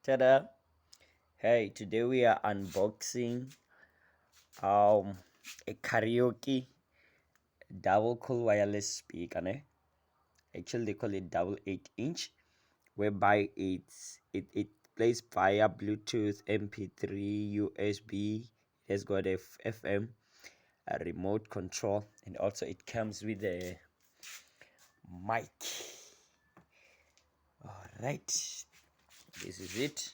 Ta-da! Hey, today we are unboxing a karaoke double cool wireless speaker. Actually, they call it double 8-inch, whereby it plays via Bluetooth, MP3, USB. It has got a FM, a remote control, and also it comes with a mic. All right, this is it.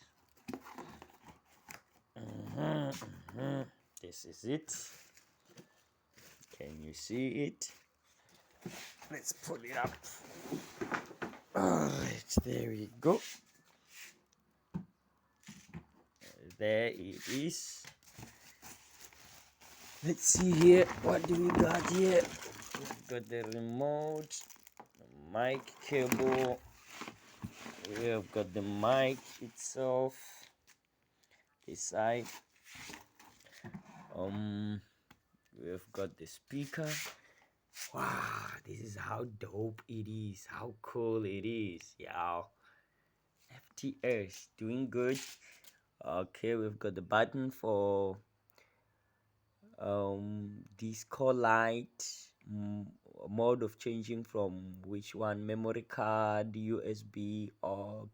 This is it. Can you see it? Let's pull it up. Alright, there we go. There it is. Let's see here. What do we got here? We've got the remote, the mic cable. We have got the mic itself. This side. We've got the speaker. Wow, this is how dope it is. How cool it is. Yeah. FTS doing good. Okay, we've got the button for disco light, mode of changing from which one, memory card, USB, aux,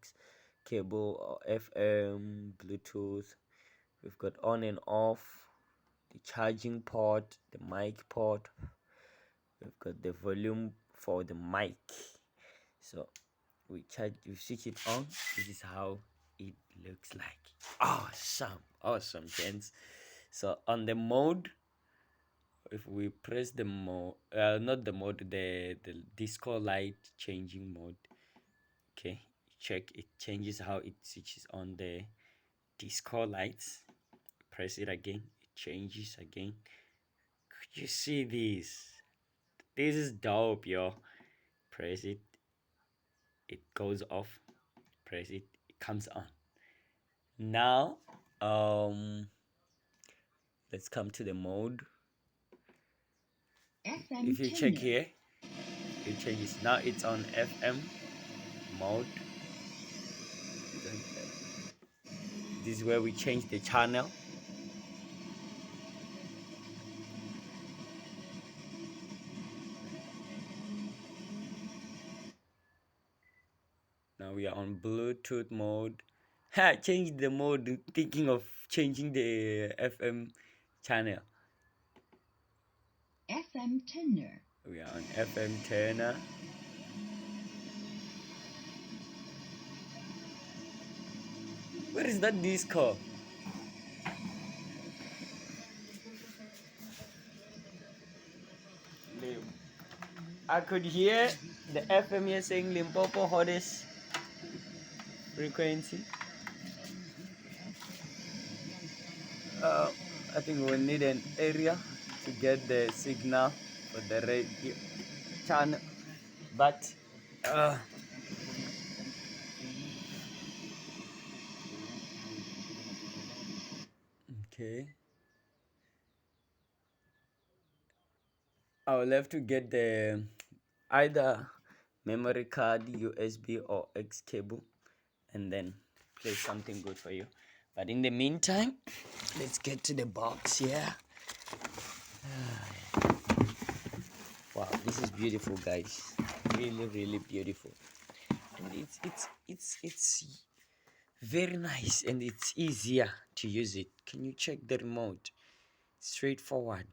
cable, or FM, Bluetooth. We've got on and off, the charging port, the mic port. We've got the volume for the mic. So we switch it on. This is how it looks like. Awesome gents. So on the mode, if we press the mode, not the mode, the disco light changing mode, okay, check, it changes how it switches on the disco lights. Press it again, it changes again. Could you see this is dope, yo. Press it, it goes off. Press it, it comes on. Now let's come to the mode. FM if you check here, it changes. Now it's on FM mode. This is where we change the channel. Now we are on Bluetooth mode. Change the mode, thinking of changing the FM channel. FM tuner. We are on FM tuner. Where is that disco? I could hear the FM here saying Limpopo hottest frequency. I think we'll need an area to get the signal for the radio channel, but okay, I will have to get the either memory card, USB, or X cable, and then play something good for you. But in the meantime, let's get to the box here. Wow, this is beautiful, guys. Really beautiful, and it's very nice, and it's easier to use it. Can you check the remote? Straightforward.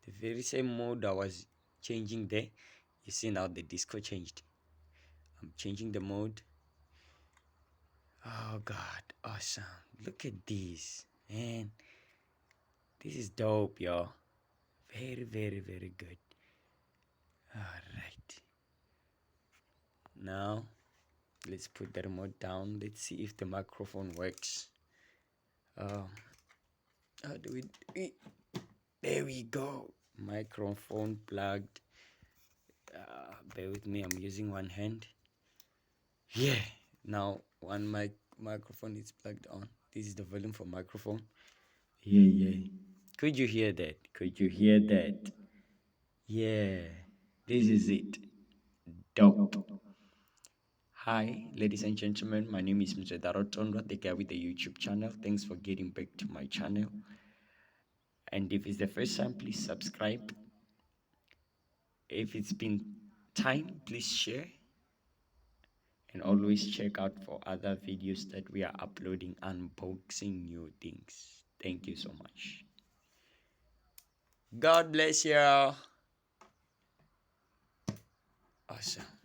The very same mode I was changing there, you see now the disco changed. I'm changing the mode. Oh god, awesome. Look at this, man. This is dope, y'all. Very good. Alright, now let's put the remote down. Let's see if the microphone works. How do we there we go. Microphone plugged. Bear with me, I'm using one hand. Yeah, now one microphone is plugged on. This is the volume for microphone. Yeah. Could you hear that? Yeah, this is it. Dope. Hi, ladies and gentlemen. My name is Mr. Darotondo, the guy with the YouTube channel. Thanks for getting back to my channel. And if it's the first time, please subscribe. If it's been time, please share. And always check out for other videos that we are uploading, unboxing new things. Thank you so much. God bless you. Awesome.